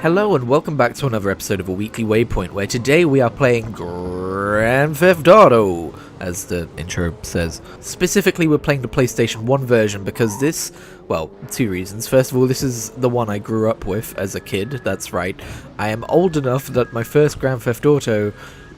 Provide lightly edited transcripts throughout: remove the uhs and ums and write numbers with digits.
Hello and welcome back to another episode of A Weekly Waypoint, where today we are playing Grand Theft Auto, as the intro says. Specifically, we're playing the PlayStation 1 version because this, well, two reasons. First of all, this is the one I grew up with as a kid, that's right. I am old enough that my first Grand Theft Auto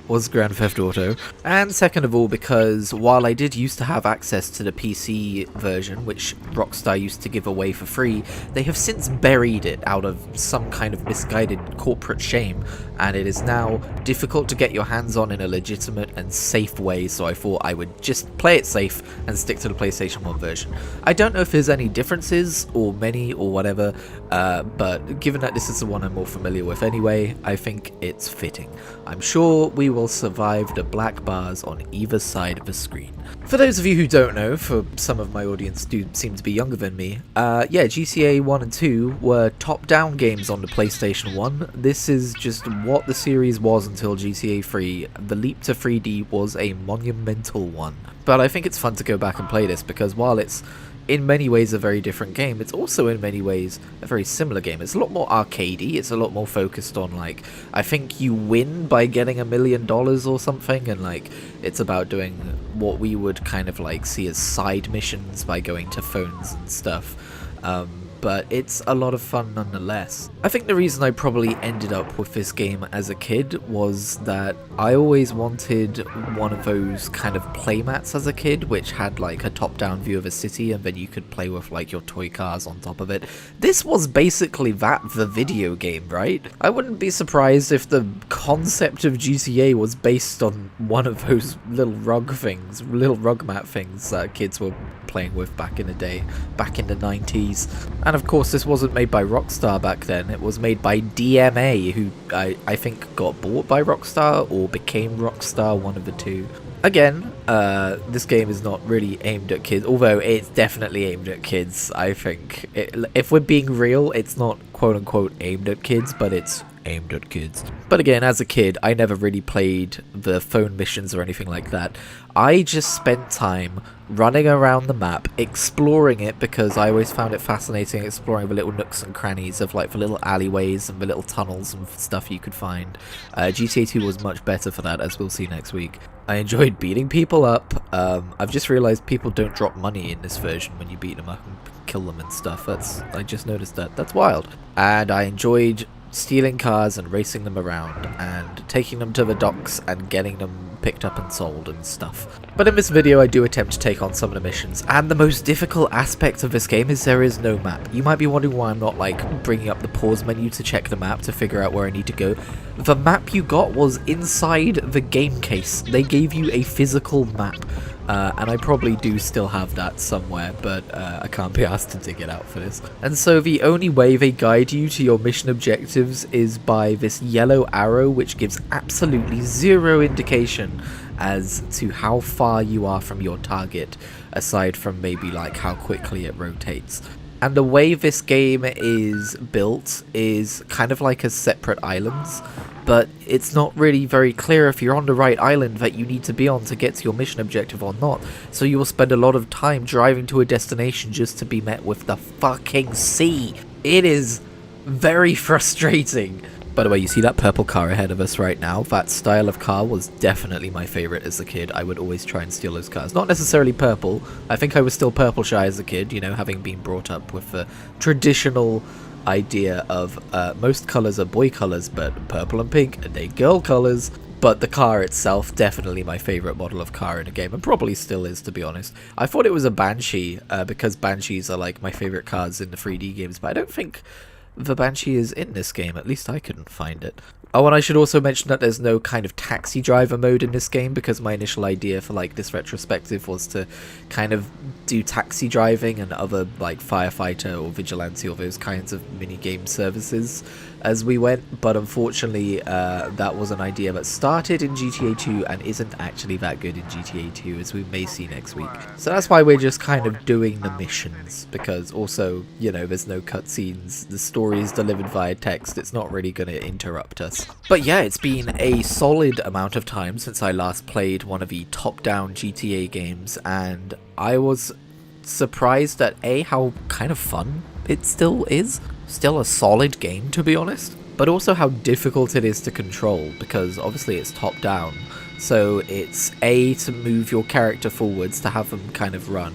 was Grand Theft Auto, and second of all because while I did used to have access to the PC version, which Rockstar used to give away for free, they have since buried it out of some kind of misguided corporate shame, and it is now difficult to get your hands on in a legitimate and safe way, so I thought I would just play it safe and stick to the PlayStation 1 version. I don't know if there's any differences, or many, or whatever, but given that this is the one I'm more familiar with anyway, I think it's fitting. I'm sure we will survive the black bars on either side of the screen. For those of you who don't know, for some of my audience do seem to be younger than me, GTA 1 and 2 were top-down games on the PlayStation 1. This is just what the series was until GTA 3. The leap to 3D was a monumental one. But I think it's fun to go back and play this because while it's in many ways a very different game, it's also in many ways a very similar game. It's a lot more arcadey, it's a lot more focused on, like, I think you win by getting $1 million or something, and like it's about doing what we would kind of like see as side missions by going to phones and stuff. But it's a lot of fun nonetheless. I think the reason I probably ended up with this game as a kid was that I always wanted one of those kind of playmats as a kid, which had like a top-down view of a city and then you could play with like your toy cars on top of it. This was basically that, the video game, right? I wouldn't be surprised if the concept of GTA was based on one of those little rug mat things that kids were playing with back in the day, back in the 90s. And of course this wasn't made by Rockstar back then, it was made by DMA, who I think got bought by Rockstar or became Rockstar, one of the two. Again, this game is not really aimed at kids, although it's definitely aimed at kids, I think. If we're being real, it's not quote-unquote aimed at kids, but it's aimed at kids. But again, as a kid, I never really played the phone missions or anything like that. I just spent time running around the map, exploring it, because I always found it fascinating exploring the little nooks and crannies of like the little alleyways and the little tunnels and stuff you could find. GTA 2 was much better for that, as we'll see next week. I enjoyed beating people up. I've just realised people don't drop money in this version when you beat them up and kill them and stuff. I just noticed that. That's wild. And I enjoyed stealing cars and racing them around and taking them to the docks and getting them picked up and sold and stuff. But in this video I do attempt to take on some of the missions, and the most difficult aspect of this game is there is no map. You might be wondering why I'm not like bringing up the pause menu to check the map to figure out where I need to go. The map you got was inside the game case. They gave you a physical map. And I probably do still have that somewhere, but I can't be asked to dig it out for this. And so the only way they guide you to your mission objectives is by this yellow arrow, which gives absolutely zero indication as to how far you are from your target, aside from maybe like how quickly it rotates. And the way this game is built is kind of like as separate islands, but it's not really very clear if you're on the right island that you need to be on to get to your mission objective or not. So you will spend a lot of time driving to a destination just to be met with the fucking sea. It is very frustrating. By the way, you see that purple car ahead of us right now? That style of car was definitely my favourite as a kid. I would always try and steal those cars. Not necessarily purple. I think I was still purple shy as a kid, you know, having been brought up with the traditional idea of most colours are boy colours, but purple and pink are they girl colours. But the car itself, definitely my favourite model of car in a game, and probably still is, to be honest. I thought it was a Banshee, because Banshees are like my favourite cars in the 3D games, but I don't think the Banshee is in this game, at least I couldn't find it. Oh, and I should also mention that there's no kind of taxi driver mode in this game, because my initial idea for like this retrospective was to kind of do taxi driving and other like firefighter or vigilante or those kinds of mini-game services as we went, but unfortunately that was an idea that started in GTA 2 and isn't actually that good in GTA 2, as we may see next week. So that's why we're just kind of doing the missions, because also, you know, there's no cutscenes, the story is delivered via text, it's not really going to interrupt us. But yeah, it's been a solid amount of time since I last played one of the top-down GTA games, and I was surprised at how kind of fun it still is. still a solid game, to be honest, but also how difficult it is to control, because obviously it's top down, so it's A, to move your character forwards, to have them kind of run.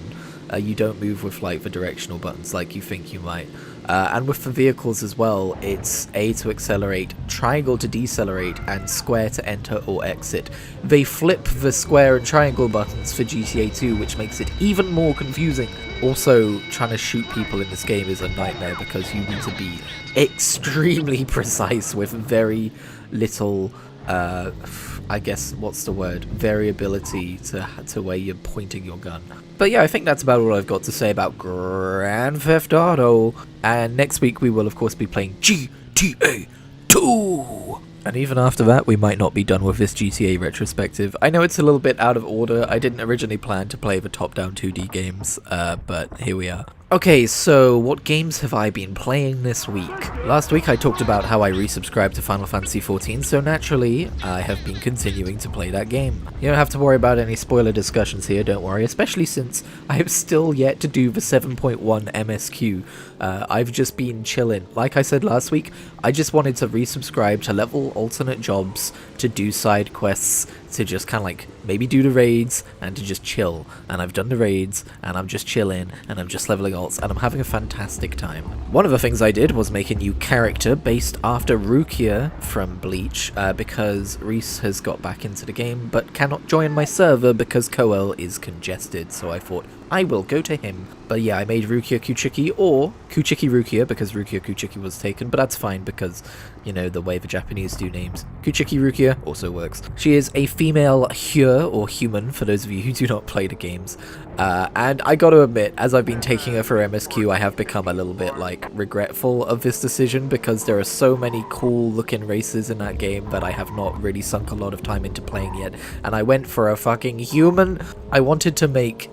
You don't move with like the directional buttons like you think you might. And with the vehicles as well, it's A to accelerate, triangle to decelerate, and square to enter or exit. They flip the square and triangle buttons for GTA 2, which makes it even more confusing. Also, trying to shoot people in this game is a nightmare because you need to be extremely precise with very little, I guess, what's the word? Variability to where you're pointing your gun. But yeah, I think that's about all I've got to say about Grand Theft Auto. And next week we will of course be playing GTA 2. And even after that, we might not be done with this GTA retrospective. I know it's a little bit out of order. I didn't originally plan to play the top-down 2D games, but here we are. Okay, so what games have I been playing this week? Last week I talked about how I resubscribed to Final Fantasy XIV, so naturally, I have been continuing to play that game. You don't have to worry about any spoiler discussions here, don't worry, especially since I have still yet to do the 7.1 MSQ. I've just been chilling. Like I said last week, I just wanted to resubscribe to level alternate jobs, to do side quests, to just kind of like maybe do the raids and to just chill. And I've done the raids and I'm just chilling and I'm just leveling alts and I'm having a fantastic time. One of the things I did was make a new character based after Rukia from Bleach, because Reese has got back into the game but cannot join my server because Koel is congested, so I thought I will go to him. But yeah, I made Rukia Kuchiki, or Kuchiki Rukia, because Rukia Kuchiki was taken, but that's fine because, you know, the way the Japanese do names. Kuchiki Rukia also works. She is a female Hyur, or human, for those of you who do not play the games. And I gotta admit, as I've been taking her for MSQ, I have become a little bit, like, regretful of this decision, because there are so many cool looking races in that game that I have not really sunk a lot of time into playing yet. And I went for a fucking human. I wanted to make,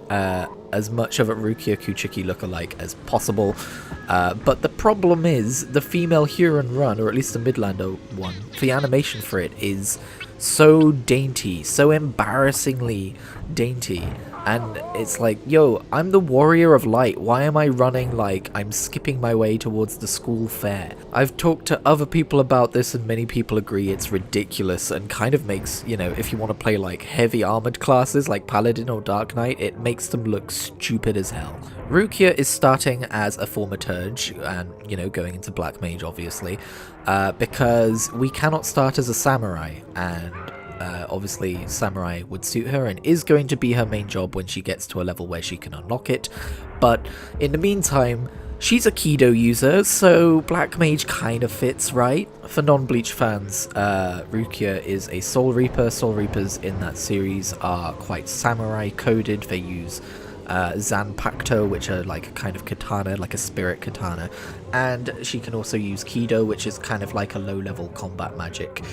as much of a Rukia Kuchiki look-alike as possible, but the problem is the female Huron run, or at least the Midlander one, the animation for it is so dainty, so embarrassingly dainty, and it's like, yo, I'm the warrior of light, why am I running like I'm skipping my way towards the school fair? I've talked to other people about this and many people agree it's ridiculous and kind of makes, you know, if you want to play like heavy armored classes like Paladin or Dark Knight, it makes them look stupid as hell. Rukia is starting as a thaumaturge and, you know, going into Black Mage obviously, because we cannot start as a samurai, and obviously samurai would suit her and is going to be her main job when she gets to a level where she can unlock it. But in the meantime, she's a Kido user, so Black Mage kind of fits, right? For non-Bleach fans, Rukia is a Soul Reaper. Soul Reapers in that series are quite samurai coded. They use Zanpakuto, which are like a kind of katana, like a spirit katana, and she can also use Kido, which is kind of like a low-level combat magic,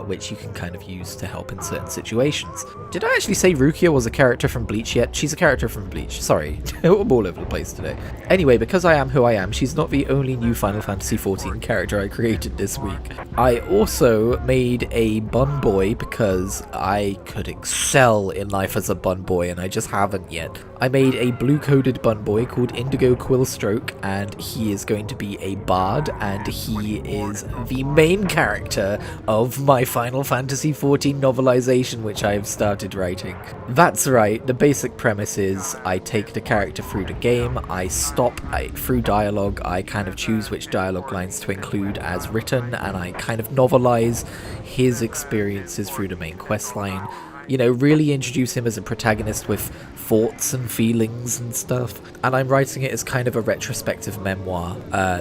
which you can kind of use to help in certain situations. Did I actually say Rukia was a character from Bleach yet? She's a character from Bleach, sorry, I'm all over the place today. Anyway, because I am who I am, she's not the only new Final Fantasy XIV character I created this week. I also made a bun boy because I could excel in life as a bun boy and I just haven't yet. I made a blue-coded bun boy called Indigo Quillstroke, and he is going to be a bard, and he is the main character of my Final Fantasy XIV novelization, which I have started writing. That's right, the basic premise is I take the character through the game, I stop through dialogue, I kind of choose which dialogue lines to include as written, and I kind of novelize his experiences through the main quest line. You know, really introduce him as a protagonist with thoughts and feelings and stuff. And I'm writing it as kind of a retrospective memoir,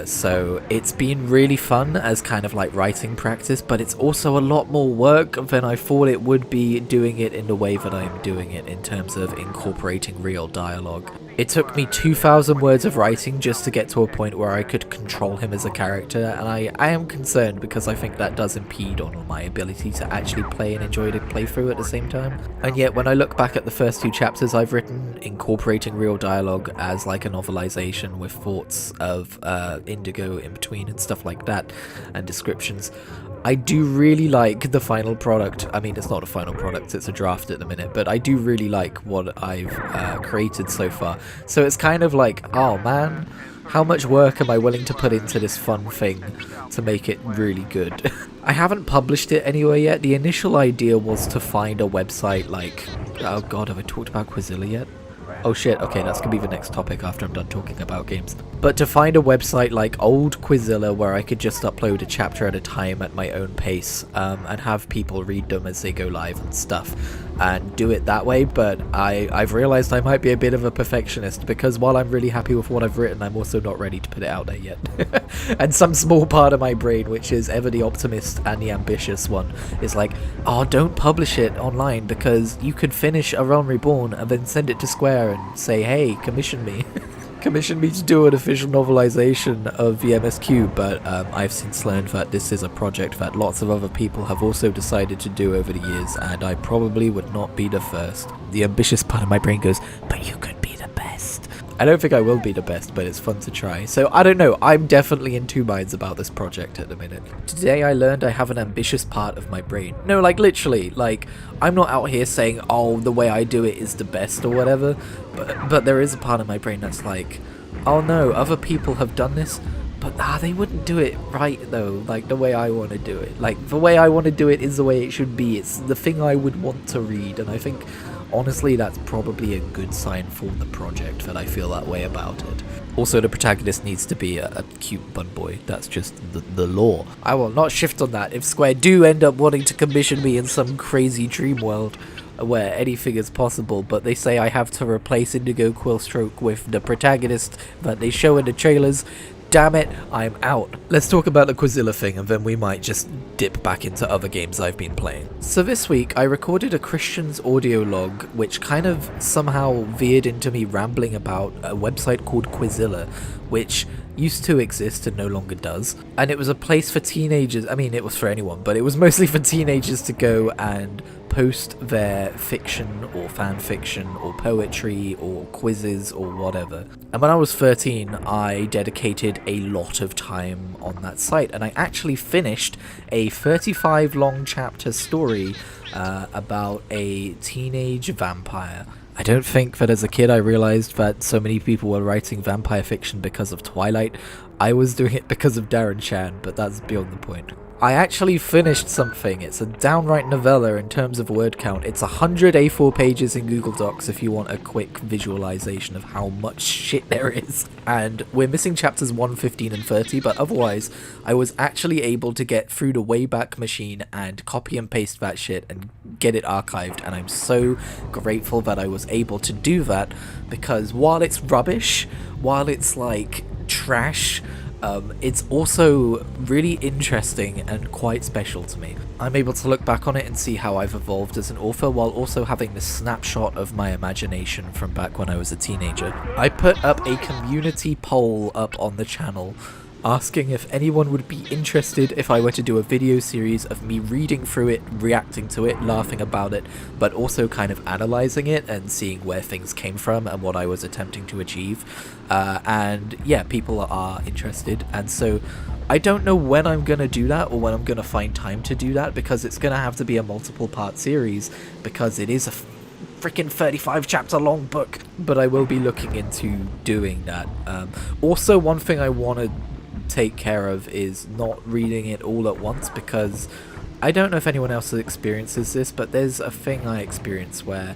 so it's been really fun as kind of like writing practice, but it's also a lot more work than I thought it would be doing it in the way that I'm doing it in terms of incorporating real dialogue. It took me 2,000 words of writing just to get to a point where I could control him as a character, and I am concerned because I think that does impede on my ability to actually play and enjoy the playthrough at the same time. And yet when I look back at the first 2 chapters I've written, incorporating real dialogue as like a novelization with thoughts of Indigo in between and stuff like that, and descriptions, I do really like the final product. I mean, it's not a final product, it's a draft at the minute, but I do really like what I've created so far. So it's kind of like, oh man, how much work am I willing to put into this fun thing to make it really good? I haven't published it anywhere yet. The initial idea was to find a website like... Oh god, have I talked about Quizilla yet? Oh shit, okay, that's gonna be the next topic after I'm done talking about games. But to find a website like old Quizilla where I could just upload a chapter at a time at my own pace, and have people read them as they go live and stuff, and do it that way. But I've realized I might be a bit of a perfectionist, because while I'm really happy with what I've written, I'm also not ready to put it out there yet. And some small part of my brain, which is ever the optimist and the ambitious one, is like, oh, don't publish it online, because you could finish A Realm Reborn and then send it to Square and say, hey, commission me. Commission me to do an official novelization of the MSQ, but I've since learned that this is a project that lots of other people have also decided to do over the years, and I probably would not be the first. The ambitious part of my brain goes, but you could be the best. I don't think I will be the best, but it's fun to try. So I don't know, I'm definitely in two minds about this project at the minute. Today I learned I have an ambitious part of my brain. No, like literally, like I'm not out here saying, oh, the way I do it is the best or whatever, but there is a part of my brain that's like, oh no, other people have done this, but they wouldn't do it right though, like the way I want to do it. Like the way I want to do it is the way it should be. It's the thing I would want to read, and I think honestly that's probably a good sign for the project that I feel that way about it. Also, the protagonist needs to be a cute bun boy. That's just the law. I will not shift on that if Square do end up wanting to commission me in some crazy dream world where anything is possible, but they say I have to replace Indigo Quillstroke with the protagonist that they show in the trailers. Damn it, I'm out. Let's talk about the Quizilla thing, and then we might just dip back into other games I've been playing. So this week I recorded a Christian's audio log, which kind of somehow veered into me rambling about a website called Quizilla, which used to exist and no longer does. And it was a place for teenagers, I mean it was for anyone, but it was mostly for teenagers to go and post their fiction or fan fiction or poetry or quizzes or whatever. And when I was 13, I dedicated a lot of time on that site, and I actually finished a 35 long chapter story about a teenage vampire. I don't think that as a kid I realized that so many people were writing vampire fiction because of Twilight. I was doing it because of Darren Chan, but that's beyond the point. I actually finished something. It's a downright novella in terms of word count. It's 100 A4 pages in Google Docs if you want a quick visualization of how much shit there is. And we're missing chapters 1, 15 and 30, but otherwise I was actually able to get through the Wayback Machine and copy and paste that shit and get it archived, and I'm so grateful that I was able to do that, because while it's rubbish, while it's like trash, it's also really interesting and quite special to me. I'm able to look back on it and see how I've evolved as an author, while also having this snapshot of my imagination from back when I was a teenager. I put up a community poll up on the channel asking if anyone would be interested if I were to do a video series of me reading through it, reacting to it, laughing about it, but also kind of analysing it and seeing where things came from and what I was attempting to achieve. And yeah, people are interested, and so I don't know when I'm going to do that or when I'm going to find time to do that, because it's going to have to be a multiple part series, because it is a freaking 35 chapter long book, but I will be looking into doing that. Also, one thing I want to take care of is not reading it all at once, because I don't know if anyone else experiences this, but there's a thing I experience where,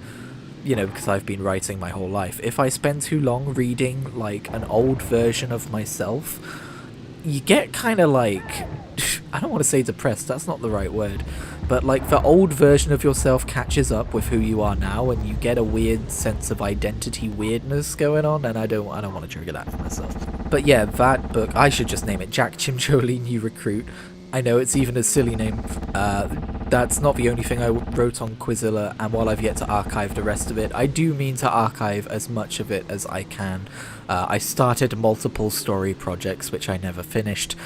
you know, because I've been writing my whole life, if I spend too long reading like an old version of myself, you get kind of like, I don't want to say depressed, that's not the right word, but like the old version of yourself catches up with who you are now, and you get a weird sense of identity weirdness going on, and I don't want to trigger that for myself. But yeah, that book, I should just name it Jack Chimcholi New Recruit. I know it's even a silly name. That's not the only thing I wrote on Quizilla, and while I've yet to archive the rest of it, I do mean to archive as much of it as I can. I started multiple story projects which I never finished,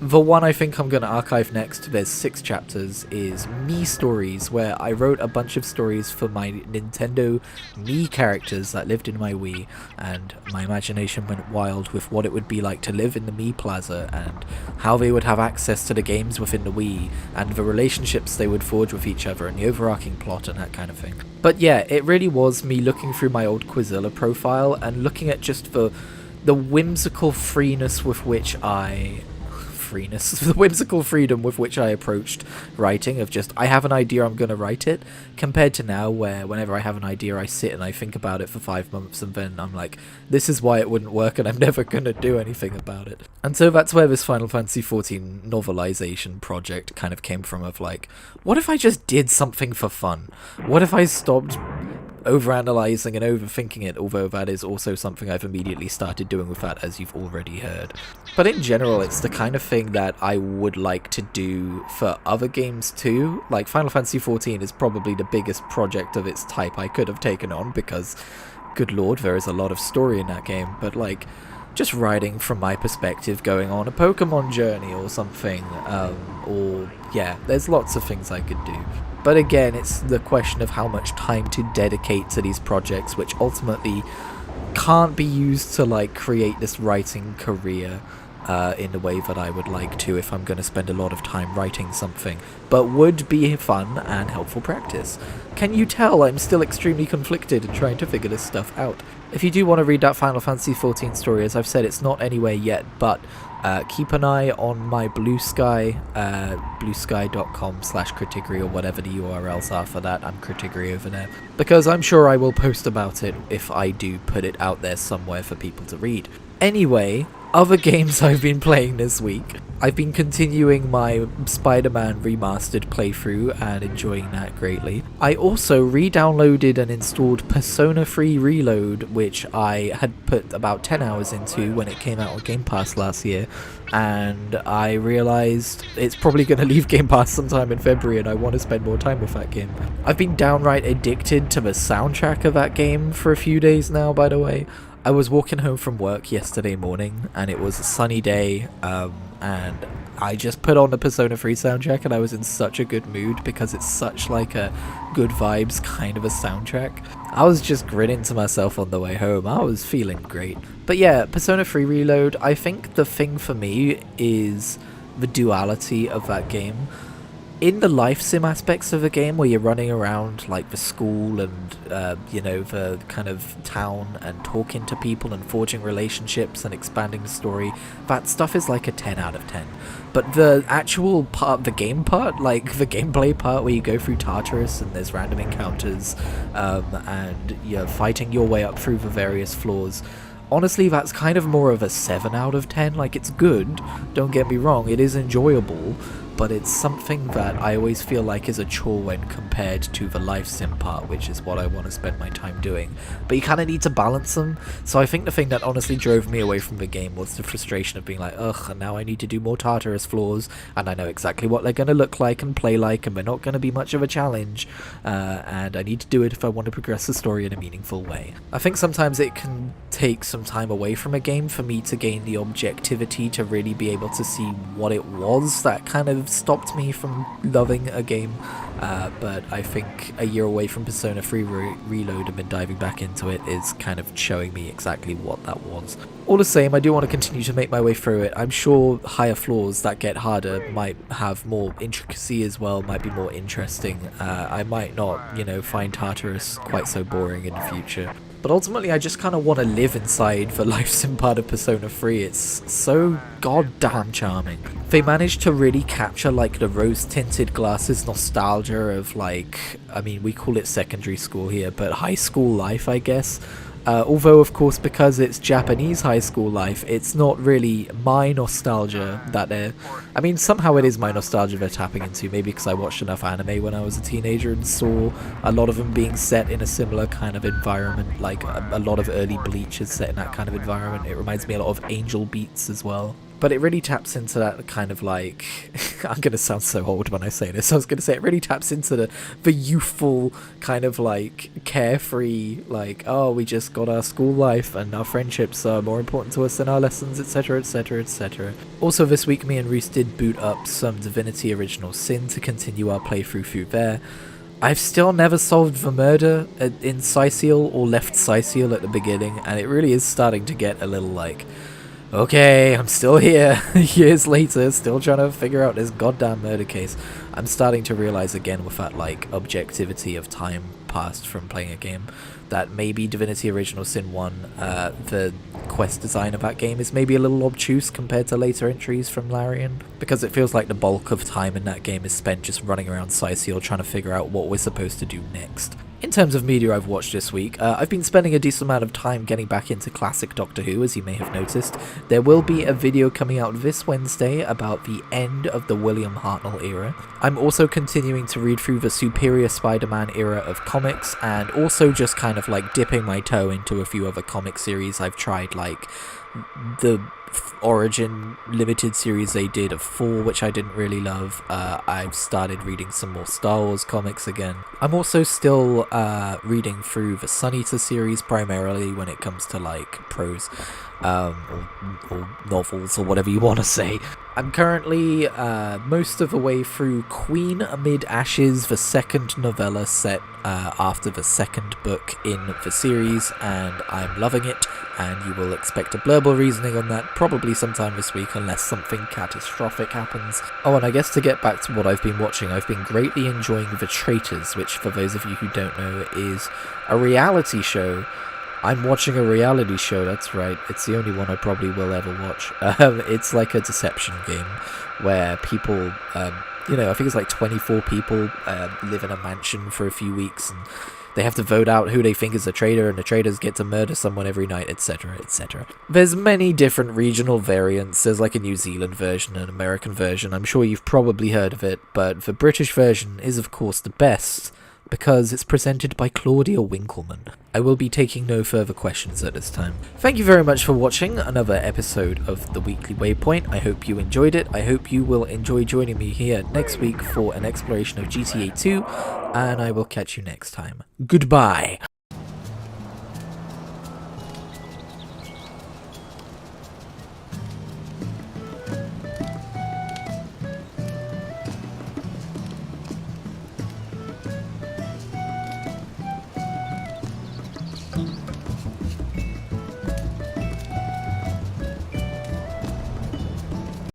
The one I think I'm going to archive next, there's 6 chapters, is Mii stories, where I wrote a bunch of stories for my Nintendo Mii characters that lived in my Wii, and my imagination went wild with what it would be like to live in the Mii Plaza, and how they would have access to the games within the Wii, and the relationships they would forge with each other, and the overarching plot and that kind of thing. But yeah, it really was me looking through my old Quizilla profile, and looking at just the whimsical freeness with which the whimsical freedom with which I approached writing, of just, I have an idea, I'm going to write it, compared to now where whenever I have an idea I sit and I think about it for 5 months and then I'm like, this is why it wouldn't work and I'm never going to do anything about it. And so that's where this Final Fantasy XIV novelization project kind of came from, of like, what if I just did something for fun? What if I stopped overanalyzing and overthinking it, although that is also something I've immediately started doing with that, as you've already heard. But in general, it's the kind of thing that I would like to do for other games too. Like, Final Fantasy XIV is probably the biggest project of its type I could have taken on, because, good lord, there is a lot of story in that game, but like, just writing from my perspective, going on a Pokemon journey or something, or yeah, there's lots of things I could do. But again, it's the question of how much time to dedicate to these projects, which ultimately can't be used to like create this writing career in the way that I would like to if I'm going to spend a lot of time writing something, but would be fun and helpful practice. Can you tell I'm still extremely conflicted and trying to figure this stuff out? If you do want to read that Final Fantasy XIV story, as I've said, it's not anywhere yet, but keep an eye on my Blue Sky, bluesky.com/Kritigri, or whatever the URLs are for that. I'm Kritigri over there, because I'm sure I will post about it if I do put it out there somewhere for people to read. Anyway, other games I've been playing this week. I've been continuing my Spider-Man remastered playthrough and enjoying that greatly. I also re-downloaded and installed Persona 3 Reload, which I had put about 10 hours into when it came out on Game Pass last year, and I realised it's probably going to leave Game Pass sometime in February and I want to spend more time with that game. I've been downright addicted to the soundtrack of that game for a few days now, by the way. I was walking home from work yesterday morning, and it was a sunny day, and I just put on the Persona 3 soundtrack, and I was in such a good mood because it's such like a good vibes kind of a soundtrack. I was just grinning to myself on the way home. I was feeling great. But yeah, Persona 3 Reload, I think the thing for me is the duality of that game. In the life sim aspects of the game, where you're running around like the school and the kind of town and talking to people and forging relationships and expanding the story, that stuff is like a 10 out of 10. But the actual part, the game part, like the gameplay part where you go through Tartarus and there's random encounters and you're fighting your way up through the various floors, honestly, that's kind of more of a 7 out of 10. Like, it's good, don't get me wrong, it is enjoyable, but it's something that I always feel like is a chore when compared to the life sim part, which is what I want to spend my time doing. But you kind of need to balance them, so I think the thing that honestly drove me away from the game was the frustration of being like, ugh, and now I need to do more Tartarus floors, and I know exactly what they're going to look like and play like, and they're not going to be much of a challenge, and I need to do it if I want to progress the story in a meaningful way. I think sometimes it can take some time away from a game for me to gain the objectivity to really be able to see what it was that kind of stopped me from loving a game, but I think a year away from Persona 3 Reload and then diving back into it is kind of showing me exactly what that was. All the same, I do want to continue to make my way through it. I'm sure higher floors that get harder might have more intricacy as well, might be more interesting. I might not, find Tartarus quite so boring in the future. But ultimately, I just kind of want to live inside the life sim part of Persona 3. It's so goddamn charming. They managed to really capture, like, the rose-tinted glasses nostalgia of, like, I mean, we call it secondary school here, but high school life, I guess. Although, of course, because it's Japanese high school life, it's not really my nostalgia that they're... I mean, somehow it is my nostalgia they're tapping into, maybe because I watched enough anime when I was a teenager and saw a lot of them being set in a similar kind of environment, like a lot of early Bleach is set in that kind of environment. It reminds me a lot of Angel Beats as well. But it really taps into that kind of, like... I'm gonna sound so old when I say this. I was gonna say it really taps into the youthful kind of like carefree, like, oh, we just got our school life and our friendships are more important to us than our lessons, etc, etc, etc. Also this week me and Reese did boot up some Divinity Original Sin to continue our playthrough through there. I've still never solved the murder in Scythiel or left Scythiel at the beginning, and it really is starting to get a little like, okay, I'm still here, years later, still trying to figure out this goddamn murder case. I'm starting to realize again with that, like, objectivity of time passed from playing a game, that maybe Divinity Original Sin 1, the quest design of that game is maybe a little obtuse compared to later entries from Larian, because it feels like the bulk of time in that game is spent just running around Scythiel trying to figure out what we're supposed to do next. In terms of media I've watched this week, I've been spending a decent amount of time getting back into classic Doctor Who, as you may have noticed. There will be a video coming out this Wednesday about the end of the William Hartnell era. I'm also continuing to read through the Superior Spider-Man era of comics, and also just kind of like dipping my toe into a few other comic series. I've tried like the Origin limited series they did of 4, which I didn't really love. I've started reading some more Star Wars comics again. I'm also still reading through the Sun Eater series, primarily when it comes to like prose or novels or whatever you want to say. I'm currently most of the way through Queen Amid Ashes, the second novella set after the second book in the series, and I'm loving it, and you will expect a blurble reasoning on that probably sometime this week unless something catastrophic happens. Oh, and I guess to get back to what I've been watching, I've been greatly enjoying The Traitors, which for those of you who don't know is a reality show. I'm watching a reality show, that's right, it's the only one I probably will ever watch. It's like a deception game where people, you know, I think it's like 24 people live in a mansion for a few weeks, and they have to vote out who they think is a traitor, and the traitors get to murder someone every night, etc, etc. There's many different regional variants. There's like a New Zealand version, an American version, I'm sure you've probably heard of it, but the British version is of course the best, because it's presented by Claudia Winkleman. I will be taking no further questions at this time. Thank you very much for watching another episode of The Weekly Waypoint. I hope you enjoyed it. I hope you will enjoy joining me here next week for an exploration of GTA 2, and I will catch you next time. Goodbye!